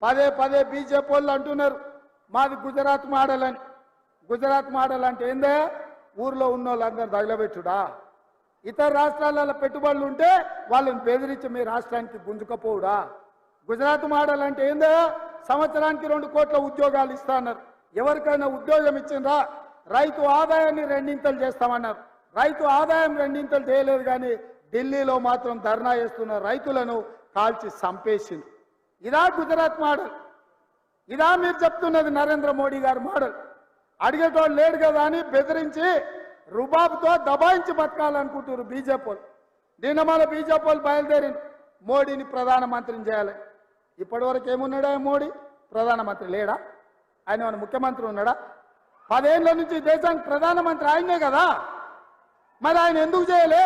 పదే పదే బీజేపీ వాళ్ళు అంటున్నారు మాది గుజరాత్ మోడల్ అని. గుజరాత్ మోడల్ అంటే ఏందే? ఊర్లో ఉన్న వాళ్ళందరూ తగలబెట్టుడా? ఇతర రాష్ట్రాలలో పెట్టుబడులు ఉంటే వాళ్ళని బెదిరించి మీ రాష్ట్రానికి గుంజుకపోవుడా? గుజరాత్ మోడల్ అంటే ఏందో? సంవత్సరానికి 2 కోట్ల ఉద్యోగాలు ఇస్తాన్నారు. ఎవరికైనా ఉద్యోగం ఇచ్చిండ్రా? రైతు ఆదాయాన్ని 2 చేస్తామన్నారు. రైతు ఆదాయం 2 చేయలేదు కానీ ఢిల్లీలో మాత్రం ధర్నా చేస్తున్న రైతులను కాల్చి చంపేసింది. ఇదా గుజరాత్ మోడల్? ఇదా మీరు చెప్తున్నది నరేంద్ర మోడీ గారి మోడల్? అడిగేటోళ్ళు లేడు కదా అని బెదిరించి రుబాబుతో దబాయించి బతకాలనుకుంటున్నారు బీజేపీ. నిన్న మన బీజేపీ బయలుదేరి మోడీని ప్రధానమంత్రిని చేయాలి. ఇప్పటివరకు ఏమున్నాడా మోడీ? ప్రధానమంత్రి లేడా? ఆయన మన ముఖ్యమంత్రి ఉన్నాడా? 10 ఏళ్ల నుంచి దేశానికి ప్రధానమంత్రి ఆయనే కదా. మరి ఆయన ఎందుకు చేయలే?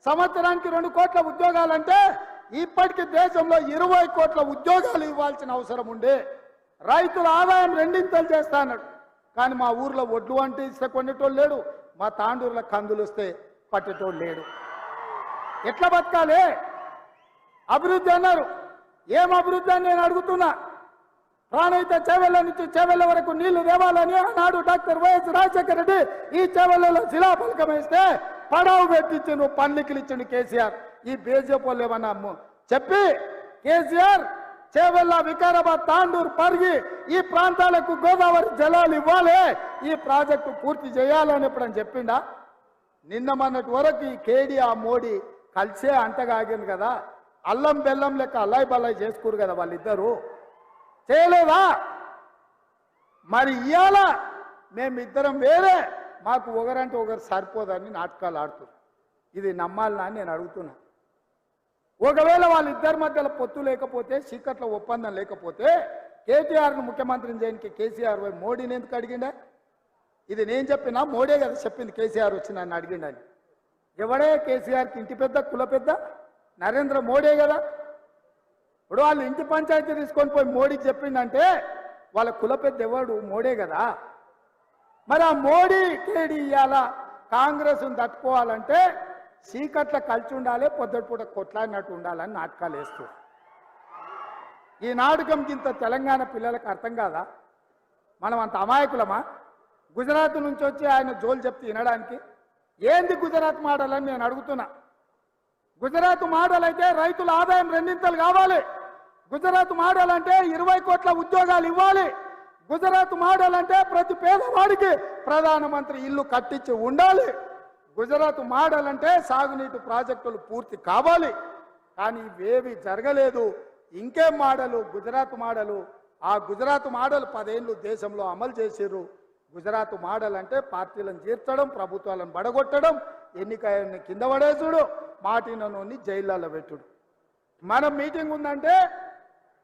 సంవత్సరానికి 2 కోట్ల ఉద్యోగాలంటే ఇప్పటికీ దేశంలో 20 కోట్ల ఉద్యోగాలు ఇవ్వాల్సిన అవసరం ఉండే. రైతుల ఆదాయం 2 చేస్తా అన్నాడు. కానీ మా ఊర్లో ఒడ్లు అంటే ఇస్తే కొనేటోళ్ళు లేడు, మా తాండూరులో కందులు వస్తే పట్టేటోళ్ళు లేడు. ఎట్లా బతకాలి? అభివృద్ధి అన్నారు. ఏం అభివృద్ధి అని నేను అడుగుతున్నా. ప్రాణహిత చేవెళ్ళ నుంచి చేవెళ్ళ వరకు నీళ్లు దేవాలని ఆనాడు డాక్టర్ వైఎస్ రాజశేఖర రెడ్డి ఈ చేవెళ్ళలో శిలాఫలకం వేస్తే పడవ పెట్టించిండు, పన్నికలు ఇచ్చిండు కేసీఆర్. ఈ బీజేపీ ఏమన్నా చెప్పి కేసీఆర్ చేవెళ్ళ, వికారాబాద్, తాండూరు, పరిగి ఈ ప్రాంతాలకు గోదావరి జలాలు ఇవ్వాలి, ఈ ప్రాజెక్టు పూర్తి చేయాలని ఎప్పుడని చెప్పిండా? నిన్న మొన్నటి వరకు ఈ కేడీ ఆ మోడీ కలిసే అంటగాగింది కదా. అల్లం బెల్లం లెక్క అల్లాయి బల్లాయి చేసుకురు కదా వాళ్ళిద్దరూ. చేయలేదా? మరి ఇవాళ మేమిద్దరం వేరే, మాకు ఒకరంటే ఒకరు సరిపోదని నాటకాలు ఆడుతున్నారు. ఇది నమ్మాలని నేను అడుగుతున్నా. ఒకవేళ వాళ్ళిద్దరి మధ్యలో పొత్తు లేకపోతే, చీకట్ల ఒప్పందం లేకపోతే కేటీఆర్ను ముఖ్యమంత్రిని చేయడానికి కేసీఆర్ మోడీని ఎందుకు అడిగిండా? ఇది నేను చెప్పినా? మోడీ కదా చెప్పింది కేసీఆర్ వచ్చి నన్ను అడిగిండని. ఎవడే కేసీఆర్కి ఇంటి పెద్ద, కుల పెద్ద? నరేంద్ర మోడీ కదా. ఇప్పుడు వాళ్ళు ఇంటి పంచాయతీ తీసుకొని పోయి మోడీకి చెప్పిండంటే వాళ్ళ కుల పెద్ద ఎవడు? మోడీ కదా. మరి ఆ మోడీ కేడీ ఇవాళ కాంగ్రెస్ను తట్టుకోవాలంటే చీకట్ల కలిసి ఉండాలి, పొద్దుపూట కొట్లాడినట్టు ఉండాలని నాటకాలు వేస్తూ ఈ నాటకం కింద తెలంగాణ పిల్లలకు అర్థం కాదా? మనం అంత అమాయకులమా? గుజరాత్ నుంచి వచ్చి ఆయన జోలు చెప్తే వినడానికి ఏంది గుజరాత్ మోడల్ అని నేను అడుగుతున్నా. గుజరాత్ మోడల్ అయితే రైతుల ఆదాయం 2 కావాలి. గుజరాత్ మోడల్ అంటే 20 కోట్ల ఉద్యోగాలు ఇవ్వాలి. గుజరాత్ మోడల్ అంటే ప్రతి పేదవాడికి ప్రధానమంత్రి ఇల్లు కట్టించి ఉండాలి. గుజరాత్ మోడల్ అంటే సాగునీటి ప్రాజెక్టులు పూర్తి కావాలి. కానీ ఇవేవి జరగలేదు. ఇంకేం మోడలు? గుజరాత్ మోడలు. ఆ గుజరాత్ మోడల్ 10 ఏళ్ళు దేశంలో అమలు చేసిర్రు. గుజరాత్ మోడల్ అంటే పార్టీలను చేర్చడం, ప్రభుత్వాలను బడగొట్టడం, ఎన్నికని కింద పడేసుడు, మాటినోని జైళ్ళలో పెట్టుడు. మనం మీటింగ్ ఉందంటే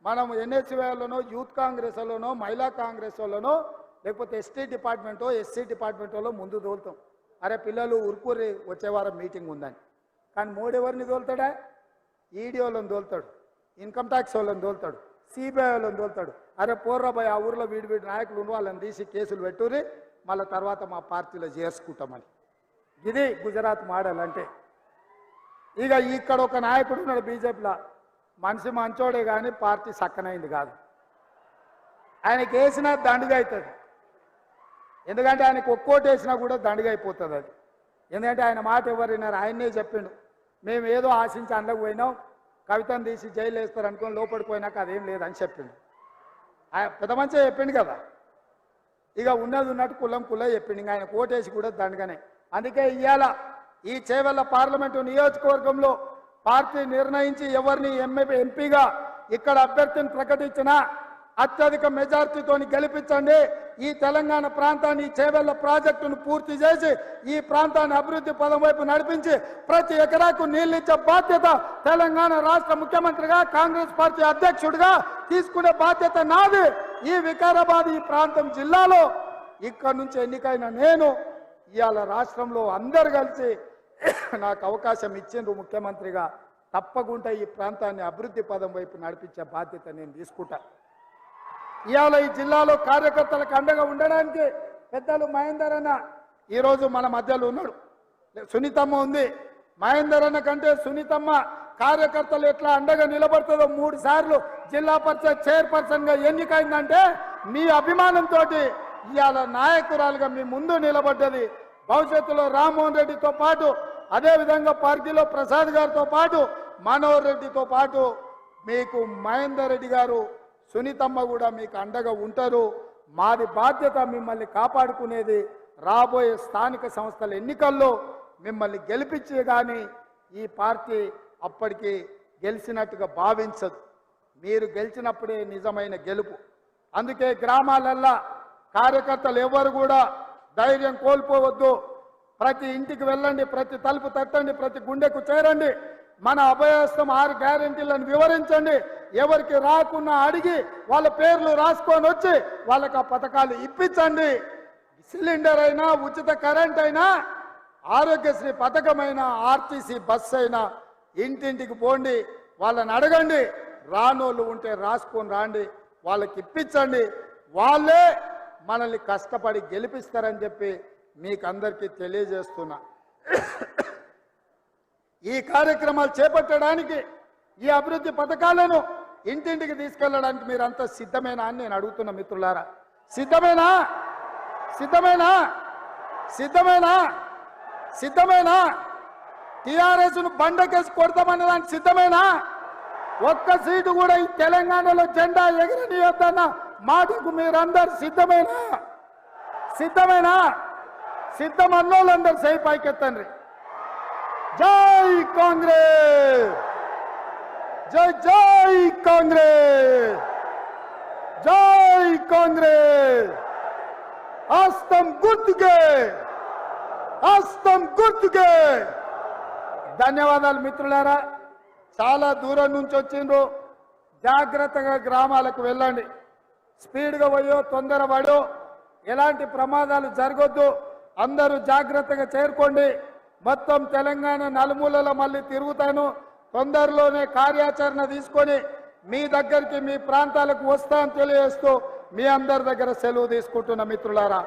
మనం ఎన్ఎస్యూలోనో, యూత్ కాంగ్రెస్లోనో, మహిళా కాంగ్రెస్లోనో, లేకపోతే ఎస్టీ డిపార్ట్మెంటో, ఎస్సీ డిపార్ట్మెంటోలో ముందు తోలుతాం. అరే పిల్లలు ఉరుకూరి వచ్చే వారం మీటింగ్ ఉందని. కానీ మోడీ ఎవరిని తోలుతాడా? ఈడీ వాళ్ళని తోలుతాడు, ఇన్కమ్ ట్యాక్స్ వాళ్ళని తోలుతాడు, సిబిఐ వాళ్ళని తోలుతాడు. అరే పోర్రాబాయ్ ఆ ఊర్లో వీడి నాయకులు ఉన్న వాళ్ళని తీసి కేసులు పెట్టుర్రి, మళ్ళీ తర్వాత మా పార్టీలో చేర్చుకుంటామని. ఇది గుజరాత్ మోడల్ అంటే. ఇక ఇక్కడ ఒక నాయకుడు ఉన్నాడు బీజేపీలో, మనిషి మంచోడే కానీ పార్టీ సక్కనైంది కాదు. ఆయనకి వేసినా దండుగా అవుతుంది. ఎందుకంటే ఆయనకు ఒక్కోటి వేసినా కూడా దండుగా అయిపోతుంది అది. ఎందుకంటే ఆయన మాట ఎవరు విన్నారు? ఆయన్నే చెప్పిండు, మేము ఏదో ఆశించి అందులోకి పోయినాం, కవితను తీసి జైలు వేస్తారు అనుకుని లోపలికి పోయినాక అదేం లేదని చెప్పిండు. పెద్ద మంచిగా చెప్పిండు కదా. ఇక ఉన్నది ఉన్నట్టు కులం చెప్పిండు. ఇంకా ఆయన కోటేసి కూడా దండగానే. అందుకే ఇవాళ ఈ చేవెళ్ళ పార్లమెంటు నియోజకవర్గంలో పార్టీ నిర్ణయించి ఎవరిని ఎంపీగా ఇక్కడ అభ్యర్థిని ప్రకటించినా అత్యధిక మెజార్టీతో గెలిపించండి. ఈ తెలంగాణ ప్రాంతాన్ని, చేవెళ్ళ ప్రాజెక్టును పూర్తి చేసి ఈ ప్రాంతాన్ని అభివృద్ధి పదం వైపు నడిపించి ప్రతి ఎకరాకు నీళ్ళిచ్చే బాధ్యత తెలంగాణ రాష్ట్ర ముఖ్యమంత్రిగా, కాంగ్రెస్ పార్టీ అధ్యక్షుడిగా తీసుకునే బాధ్యత నాది. ఈ వికారాబాద్ ఈ ప్రాంతం జిల్లాలో ఇక్కడ నుంచి ఎన్నికైన నేను ఇవాళ రాష్ట్రంలో అందరు కలిసి నాకు అవకాశం ఇచ్చిండ్రు ముఖ్యమంత్రిగా. తప్పకుండా ఈ ప్రాంతాన్ని అభివృద్ధి పదం వైపు నడిపించే బాధ్యత నేను తీసుకుంటా. ఇవాళ ఈ జిల్లాలో కార్యకర్తలకు అండగా ఉండడానికి పెద్దలు మహేందర్ అన్న ఈరోజు మన మధ్యలో ఉన్నాడు. సునీతమ్మ ఉంది. మహేందర్ అన్న కంటే సునీతమ్మ కార్యకర్తలు ఎట్లా అండగా నిలబడుతుందో 3 సార్లు జిల్లా పరిషత్ చైర్పర్సన్ గా ఎన్నికైందంటే మీ అభిమానంతో ఇవాళ నాయకురాలుగా మీ ముందు నిలబడ్డది. భవిష్యత్తులో రామ్మోహన్ రెడ్డితో పాటు అదేవిధంగా పార్టీలో ప్రసాద్ గారితో పాటు మనోహర్ రెడ్డితో పాటు మీకు మహేందర్ రెడ్డి గారు సునీతమ్మ కూడా మీకు అండగా ఉంటారు. మాది బాధ్యత మిమ్మల్ని కాపాడుకునేది. రాబోయే స్థానిక సంస్థల ఎన్నికల్లో మిమ్మల్ని గెలిపించే కానీ ఈ పార్టీ అప్పటికి గెలిచినట్టుగా భావించదు. మీరు గెలిచినప్పుడే నిజమైన గెలుపు. అందుకే గ్రామాలల్లో కార్యకర్తలు ఎవరు కూడా ధైర్యం కోల్పోవద్దు. ప్రతి ఇంటికి వెళ్ళండి, ప్రతి తలుపు తట్టండి, ప్రతి గుండెకు చేరండి. మన అభయహస్తం 6 గ్యారెంటీలను వివరించండి. ఎవరికి రాకున్నా అడిగి వాళ్ళ పేర్లు రాసుకొని వచ్చి వాళ్ళకి ఆ పథకాలు ఇప్పించండి. సిలిండర్ అయినా, ఉచిత కరెంట్ అయినా, ఆరోగ్యశ్రీ పథకమైనా, ఆర్టీసీ బస్సు అయినా ఇంటింటికి పోండి, వాళ్ళని అడగండి. రానోళ్ళు ఉంటే రాసుకొని రాండి, వాళ్ళకి ఇప్పించండి. వాళ్ళే మనల్ని కష్టపడి గెలిపిస్తారని చెప్పి మీకు అందరికీ తెలియజేస్తున్నా. ఈ కార్యక్రమాలు చేపట్టడానికి, ఈ అభివృద్ధి పథకాలను ఇంటింటికి తీసుకెళ్లడానికి మీరంతా సిద్ధమేనా అని నేను అడుగుతున్నా మిత్రులారా. సిద్ధమేనా? సిద్ధమేనా? సిద్ధమేనా? సిద్ధమేనా? టీఆర్ఎస్ను బండకేసి కొడతామన్న దానికి సిద్ధమేనా? ఒక్క సీటు కూడా ఈ తెలంగాణలో జెండా ఎగరనీయొద్దన్న మాటకు మీరందరు సిద్ధమేనా? సిద్ధమేనా? సిద్ధం అన్నోళ్ళందరూ సై పైకెత్తండి. జై కాంగ్రెస్, జై జై కాంగ్రెస్, జై కాంగ్రెస్. హస్తం గుర్తుకే, హస్తం గుర్తుకే. ధన్యవాదాలు మిత్రులారా. చాలా దూరం నుంచి వచ్చిండ్రు. జాగ్రత్తగా గ్రామాలకు వెళ్ళండి. స్పీడ్గా పోయో తొందరపడో ఎలాంటి ప్రమాదాలు జరగొద్దు. అందరూ జాగ్రత్తగా చేరుకోండి. మొత్తం తెలంగాణ నలుమూలలో మళ్ళీ తిరుగుతాను. తొందరలోనే కార్యాచరణ తీసుకొని మీ దగ్గరికి, మీ ప్రాంతాలకు వస్తా అని తెలియజేస్తూ మీ అందరి దగ్గర సెలవు తీసుకుంటున్న మిత్రులారా.